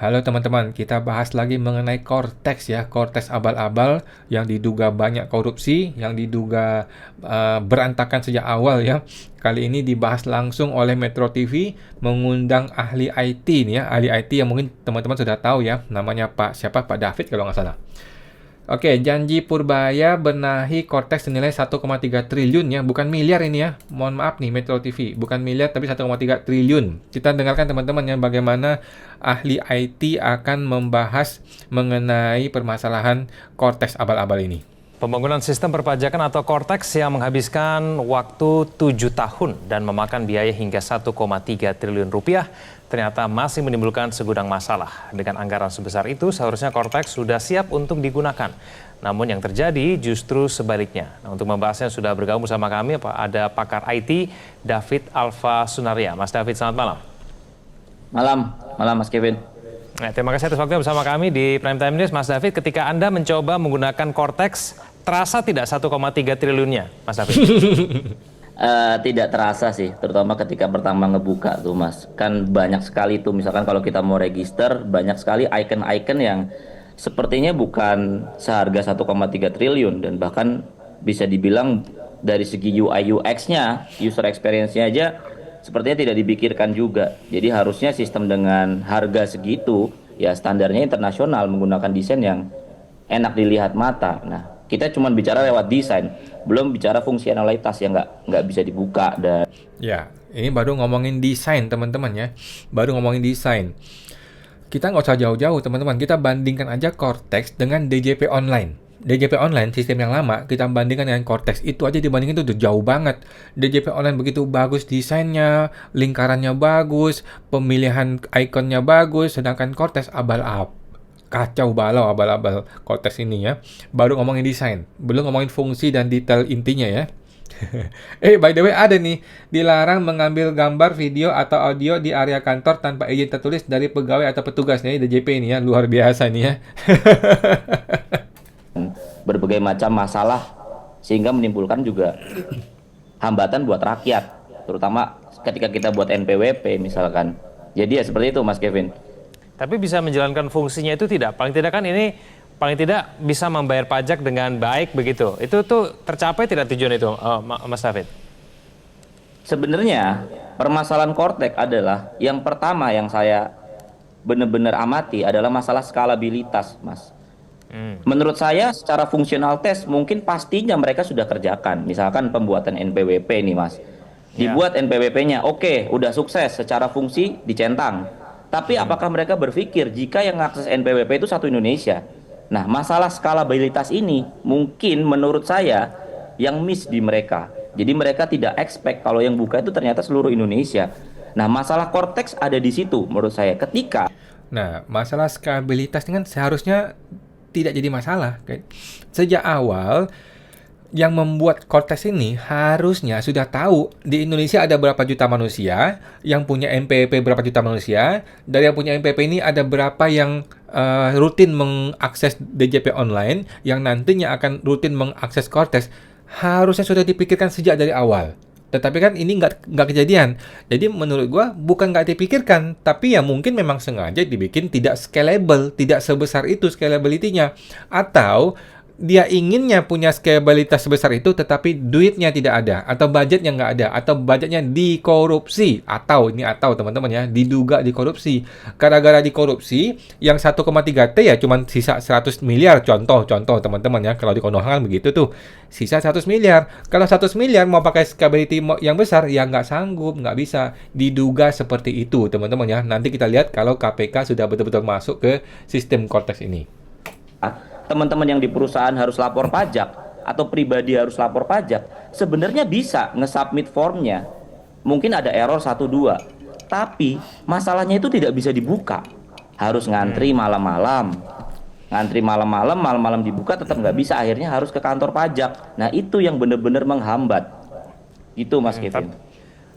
Halo teman-teman, kita bahas lagi mengenai Cortex ya, Cortex abal-abal yang diduga banyak korupsi, yang diduga berantakan sejak awal ya. Kali ini dibahas langsung oleh Metro TV, mengundang ahli IT nih ya, ahli IT yang mungkin teman-teman sudah tahu ya, namanya Pak David kalau nggak salah. Oke, janji Purbaya benahi Cortex senilai 1,3 triliun ya, bukan miliar ini ya. Mohon maaf nih Metro TV, bukan miliar tapi 1,3 triliun. Kita dengarkan teman-teman ya bagaimana ahli IT akan membahas mengenai permasalahan Cortex abal-abal ini. Pembangunan sistem perpajakan atau Cortex yang menghabiskan waktu 7 tahun dan memakan biaya hingga 1,3 triliun rupiah ternyata masih menimbulkan segudang masalah. Dengan anggaran sebesar itu seharusnya Cortex sudah siap untuk digunakan. Namun yang terjadi justru sebaliknya. Nah, untuk membahasnya sudah bergabung bersama kami ada pakar IT David Alfa Sunaria. Mas David, selamat malam. Malam Mas Kevin. Nah, terima kasih atas waktunya bersama kami di Prime Time News. Mas David, ketika Anda mencoba menggunakan Cortex, terasa tidak 1,3 triliunnya, Mas David? Tidak terasa sih, terutama ketika pertama ngebuka tuh Mas. Kan banyak sekali tuh, misalkan kalau kita mau register, banyak sekali icon-icon yang sepertinya bukan seharga 1,3 triliun. Dan bahkan bisa dibilang dari segi UI UX-nya, user experience-nya aja sepertinya tidak dipikirkan juga. Jadi harusnya sistem dengan harga segitu, ya standarnya internasional, menggunakan desain yang enak dilihat mata. Nah, kita cuma bicara lewat desain, belum bicara fungsionalitas yang nggak bisa dibuka. Dan Ya, ini baru ngomongin desain teman-teman ya, baru ngomongin desain. Kita nggak usah jauh-jauh teman-teman, kita bandingkan aja Cortex dengan DJP Online. DJP Online, sistem yang lama, kita bandingkan dengan Cortex, itu aja dibandingin itu udah jauh banget. DJP Online begitu bagus desainnya, lingkarannya bagus, pemilihan ikonnya bagus, sedangkan Cortex abal-abal. Kacau balau abal-abal Cortex ini ya. Baru ngomongin desain, belum ngomongin fungsi dan detail intinya ya. By the way ada nih, dilarang mengambil gambar, video, atau audio di area kantor tanpa izin tertulis dari pegawai atau petugas nih, DJP ini ya, luar biasa nih ya. berbagai macam masalah sehingga menimbulkan juga hambatan buat rakyat, terutama ketika kita buat NPWP misalkan. Jadi ya seperti itu Mas Kevin. Tapi bisa menjalankan fungsinya itu tidak. Paling tidak kan ini paling tidak bisa membayar pajak dengan baik begitu. Itu tuh tercapai tidak tujuan itu, Mas David? Sebenarnya permasalahan Cortex adalah yang pertama yang saya benar-benar amati adalah masalah skalabilitas, Mas. Menurut saya secara fungsional tes mungkin pastinya mereka sudah kerjakan. Misalkan pembuatan NPWP nih Mas. Dibuat NPWP-nya, oke, udah sukses secara fungsi dicentang. Tapi apakah mereka berpikir jika yang mengakses NPWP itu satu Indonesia? Nah, masalah skalabilitas ini mungkin menurut saya yang miss di mereka. Jadi mereka tidak expect kalau yang buka itu ternyata seluruh Indonesia. Nah, masalah Cortex ada di situ menurut saya. Ketika Nah, masalah skabilitas ini kan seharusnya tidak jadi masalah. Sejak awal, yang membuat Cortex ini harusnya sudah tahu di Indonesia ada berapa juta manusia, yang punya NPWP berapa juta manusia, dari yang punya NPWP ini ada berapa yang rutin mengakses DJP online, yang nantinya akan rutin mengakses Cortex, harusnya sudah dipikirkan sejak dari awal. Tetapi kan ini nggak kejadian. Jadi menurut gua bukan nggak dipikirkan, tapi ya mungkin memang sengaja dibikin tidak scalable, tidak sebesar itu scalability-nya. Atau dia inginnya punya scalabilitas sebesar itu, tetapi duitnya tidak ada, atau budgetnya nggak ada, atau budgetnya dikorupsi, atau teman-teman ya, diduga dikorupsi. Gara-gara dikorupsi, yang 1,3 T ya cuman sisa 100 miliar, contoh teman-teman ya, kalau di Konoha kan begitu tuh, sisa 100 miliar. Kalau 100 miliar mau pakai scalability yang besar, ya nggak sanggup, nggak bisa. Diduga seperti itu teman-teman ya. Nanti kita lihat kalau KPK sudah betul-betul masuk ke sistem Cortex ini. teman-teman yang di perusahaan harus lapor pajak atau pribadi harus lapor pajak, sebenarnya bisa nge-submit formnya. Mungkin ada error 1-2, tapi masalahnya itu tidak bisa dibuka. Harus ngantri malam-malam. Ngantri malam-malam dibuka tetap nggak bisa, akhirnya harus ke kantor pajak. Nah, itu yang benar-benar menghambat. Itu Mas Kevin.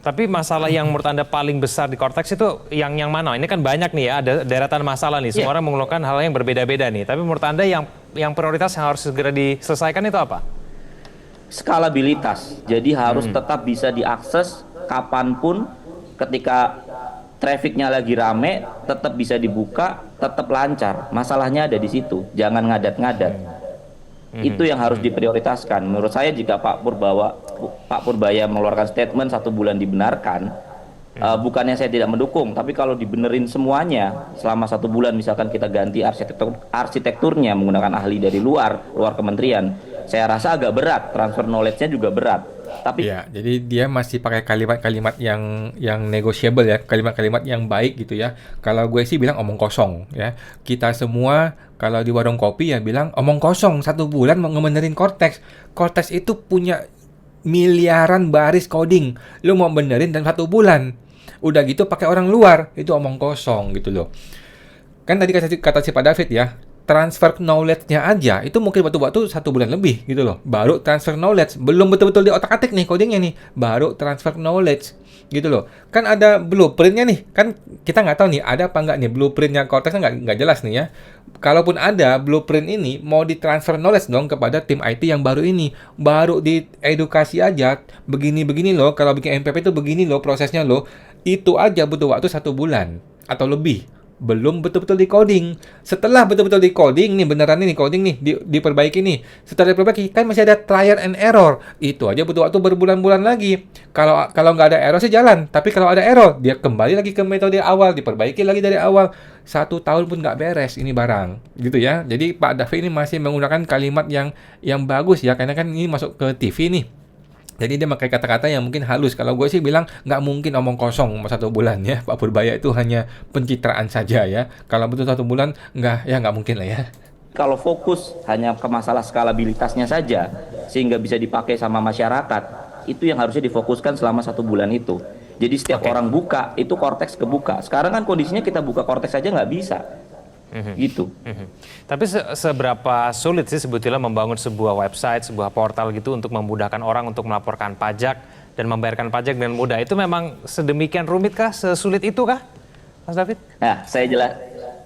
Tapi masalah yang menurut Anda paling besar di Cortex itu yang mana? Ini kan banyak nih ya, ada deretan masalah nih. Semua orang mengeluhkan hal yang berbeda-beda nih. Tapi menurut Anda yang prioritas yang harus segera diselesaikan itu apa? Skalabilitas. Jadi harus tetap bisa diakses kapanpun ketika trafficnya lagi rame, tetap bisa dibuka, tetap lancar. Masalahnya ada di situ, jangan ngadat-ngadat. Itu yang harus diprioritaskan. Menurut saya jika Pak Purbaya mengeluarkan statement 1 bulan dibenarkan, bukannya saya tidak mendukung, tapi kalau dibenerin semuanya selama 1 bulan, misalkan kita ganti arsitekturnya menggunakan ahli dari luar kementerian, saya rasa agak berat, transfer knowledge-nya juga berat. Tapi Ya, jadi dia masih pakai kalimat-kalimat yang negotiable ya, kalimat-kalimat yang baik gitu ya. Kalau gue sih bilang omong kosong ya. Kita semua kalau di warung kopi ya bilang omong kosong 1 bulan mau ngebenerin Cortex. Cortex itu punya miliaran baris coding. Lu mau benerin dalam 1 bulan. Udah gitu pakai orang luar, itu omong kosong gitu loh. Kan tadi kata si Pak David ya, transfer knowledge-nya aja itu mungkin waktu 1 bulan lebih gitu loh. Baru transfer knowledge, belum betul-betul di otak-atik nih codingnya nih, baru transfer knowledge gitu loh. Kan ada blueprint-nya nih, kan kita nggak tahu nih ada apa nggak nih blueprint-nya Cortex, nggak jelas nih ya. Kalaupun ada blueprint ini, mau ditransfer knowledge dong kepada tim IT yang baru ini. Baru diedukasi aja, begini-begini loh, kalau bikin MPP itu begini loh prosesnya loh. Itu aja butuh waktu 1 bulan atau lebih. Belum betul-betul di coding. Setelah betul-betul di coding nih, beneran nih coding nih diperbaiki nih. Setelah diperbaiki kan masih ada trial and error. Itu aja butuh waktu berbulan-bulan lagi. Kalau nggak ada error sih jalan, tapi kalau ada error dia kembali lagi ke metode awal, diperbaiki lagi dari awal. 1 tahun pun nggak beres ini barang, gitu ya. Jadi Pak David ini masih menggunakan kalimat yang bagus ya, karena kan ini masuk ke TV nih. Jadi dia pakai kata-kata yang mungkin halus. Kalau gue sih bilang nggak mungkin omong kosong 1 bulan ya. Pak Purbaya itu hanya pencitraan saja ya. Kalau betul 1 bulan nggak mungkin lah ya. kalau fokus hanya ke masalah skalabilitasnya saja sehingga bisa dipakai sama masyarakat, itu yang harusnya difokuskan selama 1 bulan itu. Jadi setiap orang buka itu Cortex kebuka. Sekarang kan kondisinya kita buka Cortex aja nggak bisa. Gitu. Tapi seberapa sulit sih sebetulnya membangun sebuah website, sebuah portal gitu untuk memudahkan orang untuk melaporkan pajak dan membayarkan pajak dengan mudah? Itu memang sedemikian rumit kah? Sesulit itu kah, Mas David? Nah,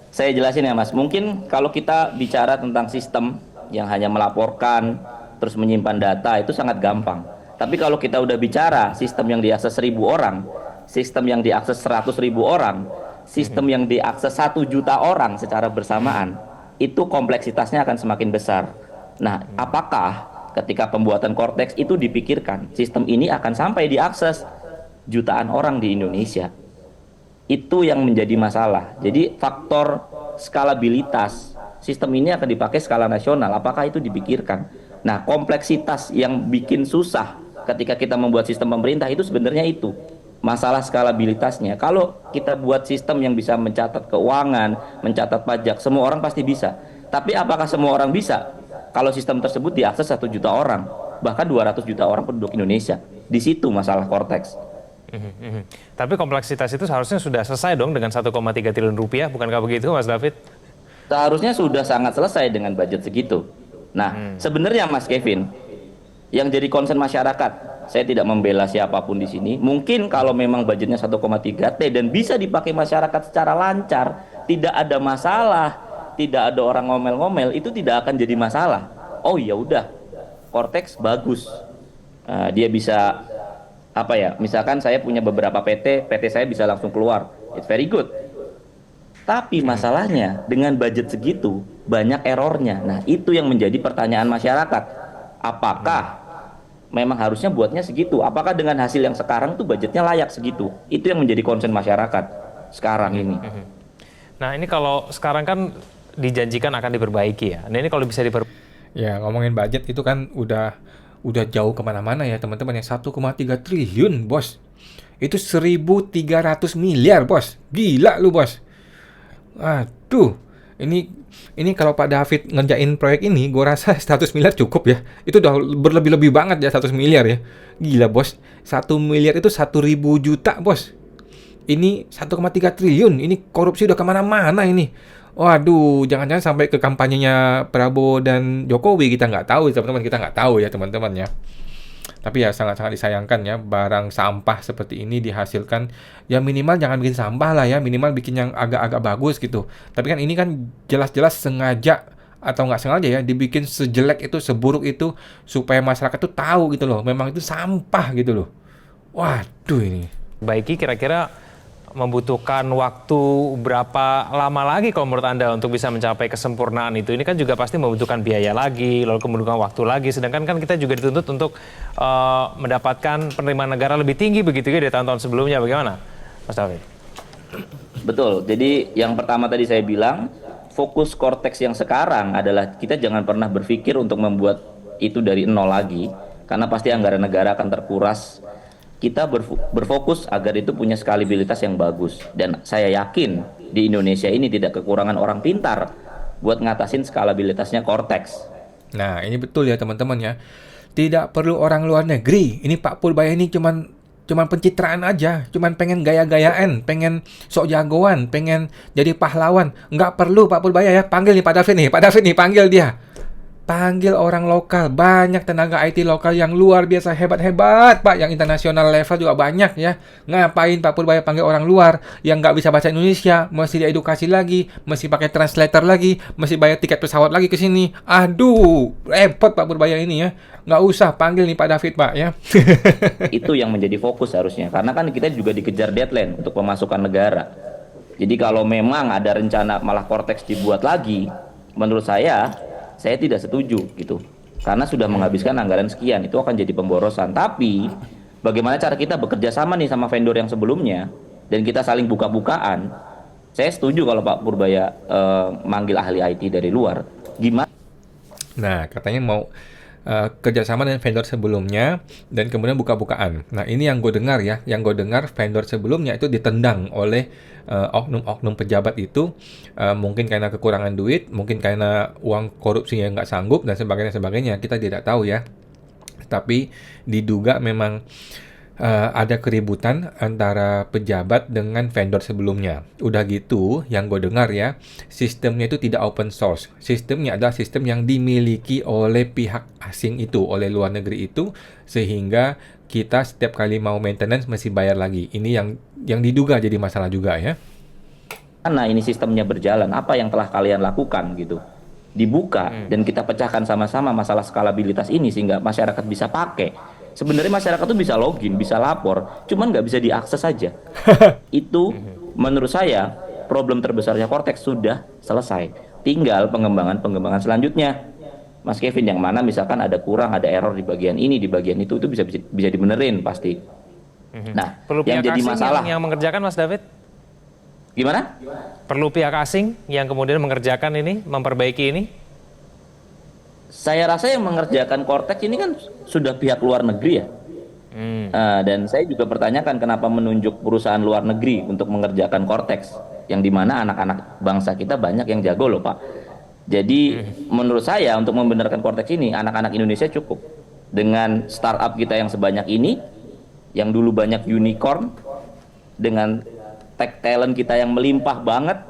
saya jelasin ya Mas. Mungkin kalau kita bicara tentang sistem yang hanya melaporkan terus menyimpan data itu sangat gampang. Tapi kalau kita udah bicara sistem yang diakses 1.000 orang, sistem yang diakses 100.000 orang, sistem yang diakses 1 juta orang secara bersamaan, itu kompleksitasnya akan semakin besar. Nah, apakah ketika pembuatan Cortex itu dipikirkan sistem ini akan sampai diakses jutaan orang di Indonesia? Itu yang menjadi masalah. Jadi faktor skalabilitas, sistem ini akan dipakai skala nasional, apakah itu dipikirkan? Nah, kompleksitas yang bikin susah ketika kita membuat sistem pemerintah itu sebenarnya itu masalah skalabilitasnya. Kalau kita buat sistem yang bisa mencatat keuangan, mencatat pajak, semua orang pasti bisa. Tapi apakah semua orang bisa? Kalau sistem tersebut diakses 1 juta orang, bahkan 200 juta orang penduduk Indonesia. Di situ masalah Cortex. Tapi kompleksitas itu seharusnya sudah selesai dong dengan 1,3 triliun rupiah, bukankah begitu Mas David? Seharusnya sudah sangat selesai dengan budget segitu. Nah, sebenarnya Mas Kevin, yang jadi concern masyarakat, saya tidak membela siapapun di sini. Mungkin kalau memang budgetnya 1,3 T dan bisa dipakai masyarakat secara lancar, tidak ada masalah, tidak ada orang ngomel-ngomel, itu tidak akan jadi masalah. Oh ya udah, Cortex bagus. Dia bisa apa ya? Misalkan saya punya beberapa PT saya bisa langsung keluar. It's very good. Tapi masalahnya dengan budget segitu banyak errornya. Nah, itu yang menjadi pertanyaan masyarakat. Apakah memang harusnya buatnya segitu? Apakah dengan hasil yang sekarang tuh budgetnya layak segitu? Itu yang menjadi concern masyarakat sekarang ini. Nah, ini kalau sekarang kan dijanjikan akan diperbaiki ya. Nah, ini kalau bisa Ya, ngomongin budget itu kan udah jauh kemana-mana ya teman-teman. Yang 1,3 triliun bos. Itu 1.300 miliar bos. Gila lu bos. Aduh, ini kalau Pak David ngerjain proyek ini, gue rasa 100 miliar cukup ya. Itu udah berlebih-lebih banget ya 100 miliar ya. Gila bos, 1 miliar itu 1.000 juta bos. Ini 1,3 triliun, ini korupsi udah kemana-mana ini. Waduh, jangan-jangan sampai ke kampanyenya Prabowo dan Jokowi, kita nggak tahu teman-teman, kita nggak tahu ya teman-teman ya. Tapi ya sangat-sangat disayangkan ya, barang sampah seperti ini dihasilkan, ya minimal jangan bikin sampah lah ya, minimal bikin yang agak-agak bagus gitu. Tapi kan ini kan jelas-jelas sengaja atau nggak sengaja ya, dibikin sejelek itu, seburuk itu, supaya masyarakat tuh tahu gitu loh, memang itu sampah gitu loh. Waduh ini. baiki kira-kira membutuhkan waktu berapa lama lagi kalau menurut Anda untuk bisa mencapai kesempurnaan itu? Ini kan juga pasti membutuhkan biaya lagi, lalu membutuhkan waktu lagi. Sedangkan kan kita juga dituntut untuk mendapatkan penerimaan negara lebih tinggi begitu ya dari tahun-tahun sebelumnya. Bagaimana, Mas David? Betul. Jadi yang pertama tadi saya bilang, fokus Cortex yang sekarang adalah kita jangan pernah berpikir untuk membuat itu dari nol lagi, karena pasti anggaran negara akan terkuras. Kita berfokus agar itu punya skalabilitas yang bagus. Dan saya yakin di Indonesia ini tidak kekurangan orang pintar buat ngatasin skalabilitasnya Cortex. Nah, ini betul ya teman-teman ya. Tidak perlu orang luar negeri. Ini Pak Purbaya ini cuman pencitraan aja, cuman pengen gaya-gayaan, pengen sok jagoan, pengen jadi pahlawan. Nggak perlu Pak Purbaya ya, panggil nih Pak David nih, panggil dia. Panggil orang lokal, banyak tenaga IT lokal yang luar biasa hebat-hebat, Pak, yang internasional level juga banyak ya. Ngapain Pak Purbaya panggil orang luar yang nggak bisa bahasa Indonesia, mesti diedukasi lagi, mesti pakai translator lagi, mesti bayar tiket pesawat lagi ke sini. Aduh, repot Pak Purbaya ini ya. Nggak usah panggil nih Pak David, Pak ya. Itu yang menjadi fokus harusnya, karena kan kita juga dikejar deadline untuk pemasukan negara. Jadi kalau memang ada rencana malah Cortex dibuat lagi, menurut saya tidak setuju gitu. Karena sudah menghabiskan anggaran sekian, itu akan jadi pemborosan. Tapi bagaimana cara kita bekerja sama nih sama vendor yang sebelumnya dan kita saling buka-bukaan? Saya setuju kalau Pak Purbaya manggil ahli IT dari luar. Gimana? Nah, katanya mau kerjasama dengan vendor sebelumnya dan kemudian buka-bukaan. Nah, ini yang gue dengar ya. Yang gue dengar vendor sebelumnya itu ditendang oleh oknum-oknum pejabat itu, mungkin karena kekurangan duit, mungkin karena uang korupsinya nggak sanggup dan sebagainya. Kita tidak tahu ya. Tapi diduga memang ada keributan antara pejabat dengan vendor sebelumnya. Udah gitu, yang gue dengar ya, sistemnya itu tidak open source. Sistemnya adalah sistem yang dimiliki oleh pihak asing itu, oleh luar negeri itu, sehingga kita setiap kali mau maintenance mesti bayar lagi. Ini yang diduga jadi masalah juga ya. Karena ini sistemnya berjalan, apa yang telah kalian lakukan gitu. Dibuka dan kita pecahkan sama-sama masalah skalabilitas ini sehingga masyarakat bisa pakai. Sebenarnya masyarakat tuh bisa login, bisa lapor, cuman nggak bisa diakses saja. Itu menurut saya problem terbesarnya Cortex sudah selesai. Tinggal pengembangan selanjutnya. Mas Kevin, yang mana misalkan ada kurang, ada error di bagian ini, di bagian itu bisa dibenerin pasti. Nah, perlu yang pihak jadi asing masalah yang mengerjakan, Mas David? Gimana? Perlu pihak asing yang kemudian mengerjakan ini, memperbaiki ini? Saya rasa yang mengerjakan Cortex ini kan sudah pihak luar negeri ya. Dan saya juga pertanyakan kenapa menunjuk perusahaan luar negeri untuk mengerjakan Cortex, yang dimana anak-anak bangsa kita banyak yang jago loh Pak. Jadi menurut saya untuk membenarkan Cortex ini anak-anak Indonesia cukup. Dengan startup kita yang sebanyak ini, yang dulu banyak unicorn, dengan tech talent kita yang melimpah banget,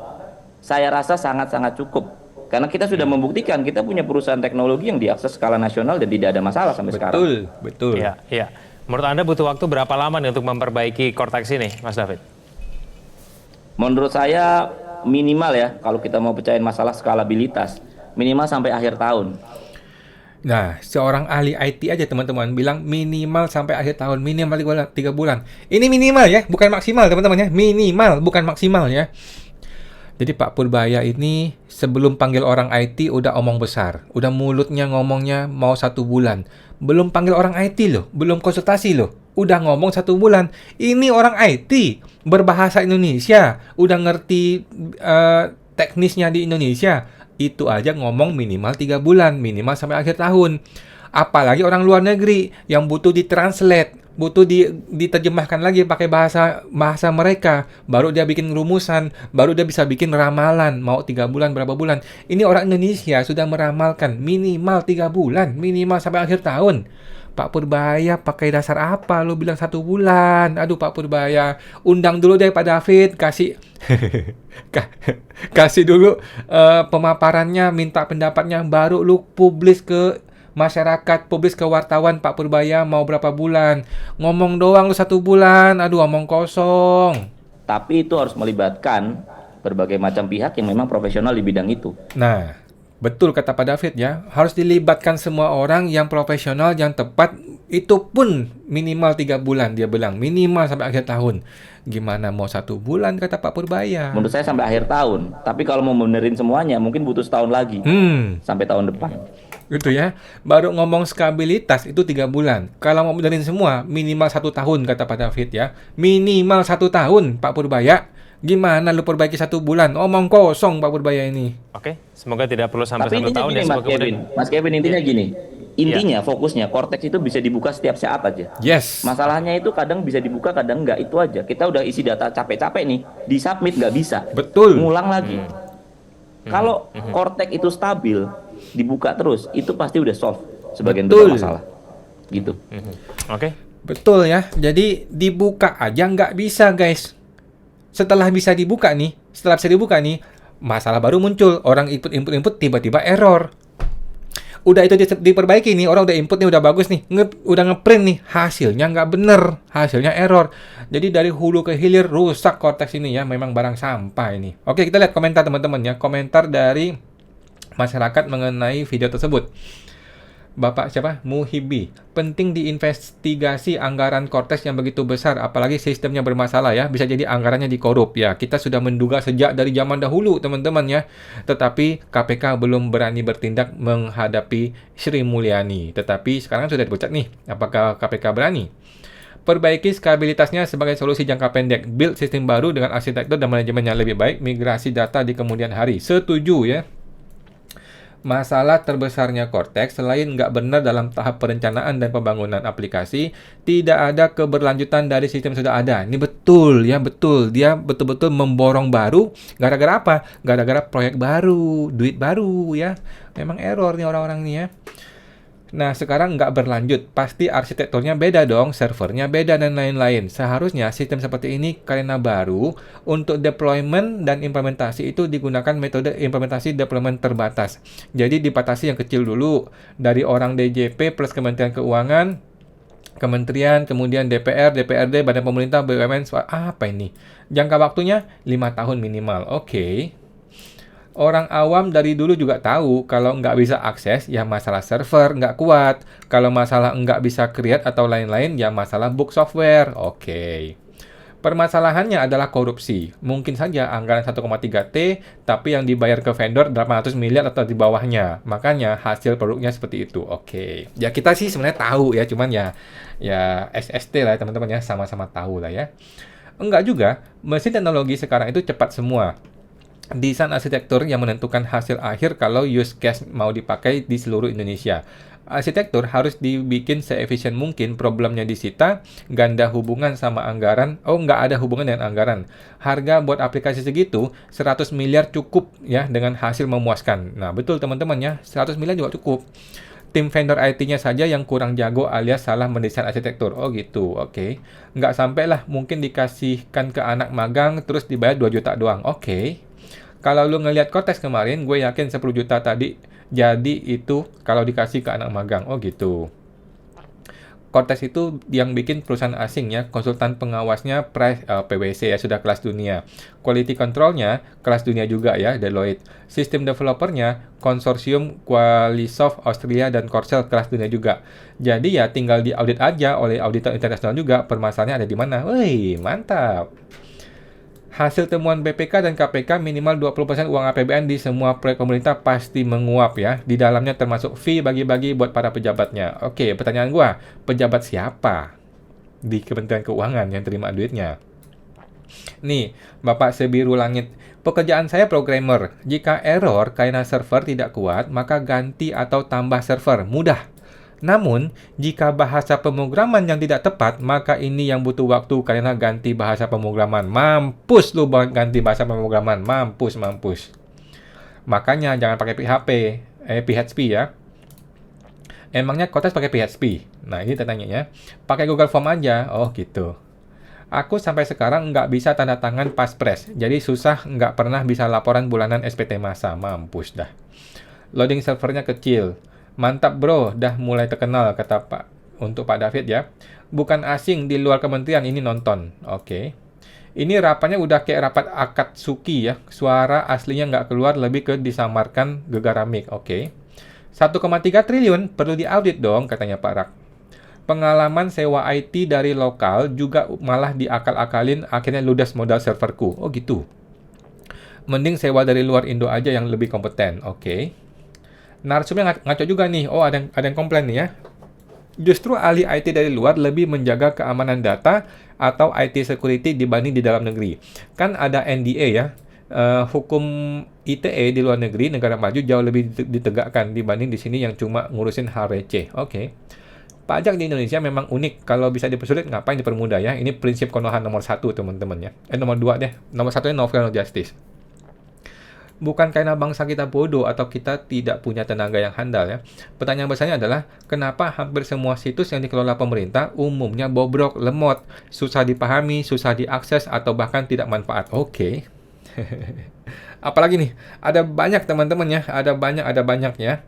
saya rasa sangat-sangat cukup. Karena kita sudah membuktikan kita punya perusahaan teknologi yang diakses skala nasional dan tidak ada masalah sampai sekarang. Betul. Iya. Menurut Anda butuh waktu berapa lama nih untuk memperbaiki Cortex ini, Mas David? Menurut saya minimal ya, kalau kita mau pecahin masalah skalabilitas, minimal sampai akhir tahun. Nah, seorang ahli IT aja teman-teman bilang minimal sampai akhir tahun, minimal 3 bulan. Ini minimal ya, bukan maksimal teman-teman ya. Minimal, bukan maksimal ya. Jadi Pak Purbaya ini sebelum panggil orang IT udah omong besar. Udah mulutnya ngomongnya mau 1 bulan. Belum panggil orang IT loh, belum konsultasi loh. Udah ngomong 1 bulan. Ini orang IT, berbahasa Indonesia, udah ngerti teknisnya di Indonesia. Itu aja ngomong minimal 3 bulan, minimal sampai akhir tahun. Apalagi orang luar negeri yang butuh ditranslate, butuh diterjemahkan lagi pakai bahasa mereka, baru dia bikin rumusan, baru dia bisa bikin ramalan, mau 3 bulan berapa bulan. Ini orang Indonesia sudah meramalkan minimal 3 bulan, minimal sampai akhir tahun. Pak Purbaya pakai dasar apa lu bilang 1 bulan? Aduh Pak Purbaya, undang dulu deh Pak David, kasih kasih dulu pemaparannya, minta pendapatnya, baru lu publis ke masyarakat, publis ke wartawan. Pak Purbaya mau berapa bulan? Ngomong doang lu 1 bulan, aduh omong kosong. Tapi itu harus melibatkan berbagai macam pihak yang memang profesional di bidang itu. Nah, betul kata Pak David ya, harus dilibatkan semua orang yang profesional, yang tepat Itu pun minimal 3 bulan, dia bilang. Minimal sampai akhir tahun. Gimana mau 1 bulan, kata Pak Purbaya. Menurut saya sampai akhir tahun. Tapi kalau mau benerin semuanya mungkin butuh setahun lagi sampai tahun depan. Gitu ya. Baru ngomong stabilitas itu 3 bulan. Kalau mau benerin semua, minimal 1 tahun, kata Pak David ya. Minimal 1 tahun, Pak Purbaya. Gimana lu perbaiki 1 bulan? Omong kosong Pak Purbaya ini. Oke, semoga tidak perlu sampai Tapi 1 intinya tahun gini ya. Mas Kevin. Mas Kevin intinya gini. Intinya fokusnya Cortex itu bisa dibuka setiap saat aja. Yes. Masalahnya itu kadang bisa dibuka, kadang enggak. Itu aja. Kita udah isi data capek-capek nih, di-submit nggak bisa. Betul. Ngulang lagi. Kalau Cortex itu stabil, dibuka terus, itu pasti udah solve sebagian besar masalah. Gitu. Oke. Betul ya. Jadi dibuka aja nggak bisa, guys. Setelah bisa dibuka nih, masalah baru muncul. Orang input tiba-tiba error. Udah itu diperbaiki nih, orang udah input nih, udah bagus nih, udah ngeprint nih, hasilnya nggak bener, hasilnya error. Jadi dari hulu ke hilir rusak Cortex ini ya, memang barang sampah ini. Oke, kita lihat komentar teman-teman ya, komentar dari masyarakat mengenai video tersebut. Bapak siapa? Muhibi. Penting diinvestigasi anggaran Cortex yang begitu besar, apalagi sistemnya bermasalah ya. Bisa jadi anggarannya dikorup ya. Kita sudah menduga sejak dari zaman dahulu teman-teman ya. Tetapi KPK belum berani bertindak menghadapi Sri Mulyani. Tetapi sekarang sudah dipecat nih. Apakah KPK berani? Perbaiki stabilitasnya sebagai solusi jangka pendek. Build sistem baru dengan arsitektur dan manajemen yang lebih baik. Migrasi data di kemudian hari. Setuju ya. Masalah terbesarnya Cortex selain nggak benar dalam tahap perencanaan dan pembangunan aplikasi, tidak ada keberlanjutan dari sistem yang sudah ada. Ini betul ya, betul. Dia betul-betul memborong baru. Gara-gara apa? Gara-gara proyek baru, duit baru ya. Memang error nih orang-orang nih ya. Nah, sekarang nggak berlanjut. Pasti arsitekturnya beda dong, servernya beda, dan lain-lain. Seharusnya sistem seperti ini karena baru, untuk deployment dan implementasi itu digunakan metode implementasi deployment terbatas. Jadi dibatasi yang kecil dulu, dari orang DJP plus Kementerian Keuangan, Kementerian, kemudian DPR, DPRD, Badan Pemerintah, BUMN, apa ini? Jangka waktunya 5 tahun minimal. Oke. Orang awam dari dulu juga tahu kalau nggak bisa akses, ya masalah server nggak kuat. Kalau masalah nggak bisa create atau lain-lain, ya masalah book software. Oke. Permasalahannya adalah korupsi. Mungkin saja anggaran 1,3 T, tapi yang dibayar ke vendor 800 miliar atau di bawahnya. Makanya hasil produknya seperti itu. Oke. Ya kita sih sebenarnya tahu ya, cuman ya SST lah teman-teman ya, sama-sama tahu lah ya. Enggak juga, mesin teknologi sekarang itu cepat semua. Desain arsitektur yang menentukan hasil akhir kalau use case mau dipakai di seluruh Indonesia. Arsitektur harus dibikin seefisien mungkin, problemnya disita, ganda hubungan sama anggaran. Oh, nggak ada hubungan dengan anggaran. Harga buat aplikasi segitu, 100 miliar cukup ya dengan hasil memuaskan. Nah, betul teman-teman ya, 100 miliar juga cukup. Tim vendor IT-nya saja yang kurang jago alias salah mendesain arsitektur. Oh gitu, oke. Nggak sampai lah, mungkin dikasihkan ke anak magang terus dibayar 2 juta doang. Oke. Kalau lu ngelihat Cortex kemarin, gue yakin 10 juta tadi jadi itu kalau dikasih ke anak magang. Oh gitu. Cortex itu yang bikin perusahaan asing ya, konsultan pengawasnya PwC ya, sudah kelas dunia. Quality controlnya kelas dunia juga ya, Deloitte. Sistem developernya konsorsium Qualisoft Austria dan Korsel kelas dunia juga. Jadi ya tinggal diaudit aja oleh auditor internasional juga, permasalahannya ada di mana. Wih, mantap. Hasil temuan BPK dan KPK minimal 20% uang APBN di semua proyek pemerintah pasti menguap ya. Di dalamnya termasuk fee bagi-bagi buat para pejabatnya. Oke, pertanyaan gua, pejabat siapa di Kementerian Keuangan yang terima duitnya? Nih, Bapak Sebiru Langit. Pekerjaan saya programmer. Jika error karena server tidak kuat, maka ganti atau tambah server. Mudah. Namun, jika bahasa pemrograman yang tidak tepat, maka ini yang butuh waktu karena ganti bahasa pemrograman. Mampus lu ganti bahasa pemrograman. Mampus. Makanya jangan pakai PHP ya. Emangnya Cortex pakai PHP? Nah, ini tanya ya. Pakai Google Form aja. Oh, gitu. Aku sampai sekarang nggak bisa tanda tangan Passphrase. Jadi susah, nggak pernah bisa laporan bulanan SPT masa. Mampus dah. Loading servernya kecil. Mantap bro, dah mulai terkenal, kata untuk Pak David ya. Bukan asing di luar kementerian ini nonton. Oke. Ini rapatnya udah kayak rapat Akatsuki ya. Suara aslinya nggak keluar, lebih ke disamarkan gegaramik. Oke. 1,3 triliun perlu diaudit dong, katanya Pak Rak. Pengalaman sewa IT dari lokal juga malah diakal-akalin, akhirnya ludes modal serverku. Oh gitu. Mending sewa dari luar Indo aja yang lebih kompeten. Oke. Narsumnya ngaco juga nih. Oh, ada yang komplain nih ya. Justru ahli IT dari luar lebih menjaga keamanan data atau IT security dibanding di dalam negeri. Kan ada NDA ya. Hukum ITE di luar negeri, negara maju jauh lebih ditegakkan dibanding di sini yang cuma ngurusin hal receh. Oke. Pajak di Indonesia memang unik. Kalau bisa dipersulit, ngapain dipermudah ya? Ini prinsip Konoha nomor 1, teman-teman ya. Nomor 2 deh. Nomor 1-nya novel justice. Bukan karena bangsa kita bodoh atau kita tidak punya tenaga yang handal ya. Pertanyaan besarnya adalah, kenapa hampir semua situs yang dikelola pemerintah umumnya bobrok, lemot, susah dipahami, susah diakses, atau bahkan tidak manfaat? Oke. Apalagi nih, ada banyak teman-teman ya, ada banyak ya.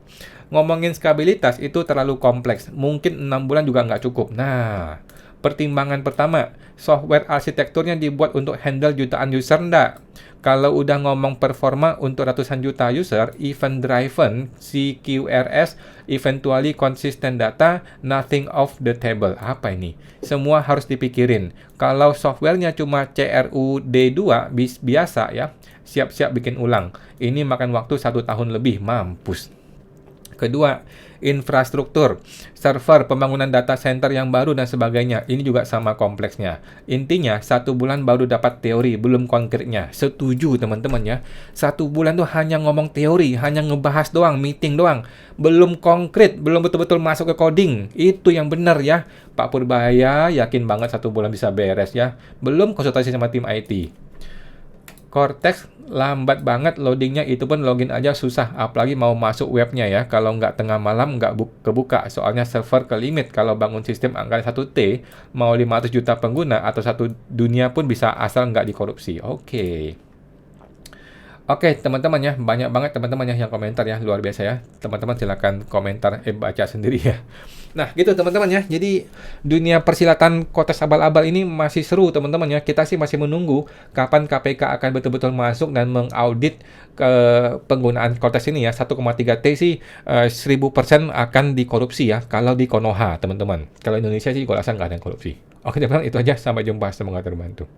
Ngomongin stabilitas itu terlalu kompleks, mungkin 6 bulan juga nggak cukup. Nah, pertimbangan pertama, software arsitekturnya dibuat untuk handle jutaan user nggak? Kalau udah ngomong performa untuk ratusan juta user, event driven, CQRS, eventually consistent data, nothing off the table. Apa ini? Semua harus dipikirin. Kalau softwarenya cuma CRUD2 biasa ya, siap-siap bikin ulang. Ini makan waktu 1 tahun lebih, mampus. Kedua, infrastruktur, server, pembangunan data center yang baru, dan sebagainya. Ini juga sama kompleksnya. Intinya, 1 bulan baru dapat teori, belum konkretnya. Setuju teman-teman ya. 1 bulan tuh hanya ngomong teori, hanya ngebahas doang, meeting doang. Belum konkret, belum betul-betul masuk ke coding. Itu yang benar ya. Pak Purbahaya yakin banget 1 bulan bisa beres ya. Belum konsultasi sama tim IT. Cortex lambat banget loadingnya, itu pun login aja susah, apalagi mau masuk webnya ya. Kalau nggak tengah malam nggak kebuka, soalnya server ke limit. Kalau bangun sistem anggaran 1T, mau 500 juta pengguna atau 1 dunia pun bisa asal nggak dikorupsi. Oke, teman-teman ya, banyak banget teman-teman yang komentar ya, luar biasa ya. Teman-teman silakan komentar, baca sendiri ya. Nah, gitu teman-teman ya. Jadi dunia persilatan Cortex abal-abal ini masih seru teman-teman ya. Kita sih masih menunggu kapan KPK akan betul-betul masuk dan mengaudit ke penggunaan Cortex ini ya. 1,3T sih 1000% akan dikorupsi ya kalau di Konoha, teman-teman. Kalau Indonesia sih kalau rasa nggak ada yang korupsi. Oke, teman-teman, itu aja. Sampai jumpa. Semoga terbantu.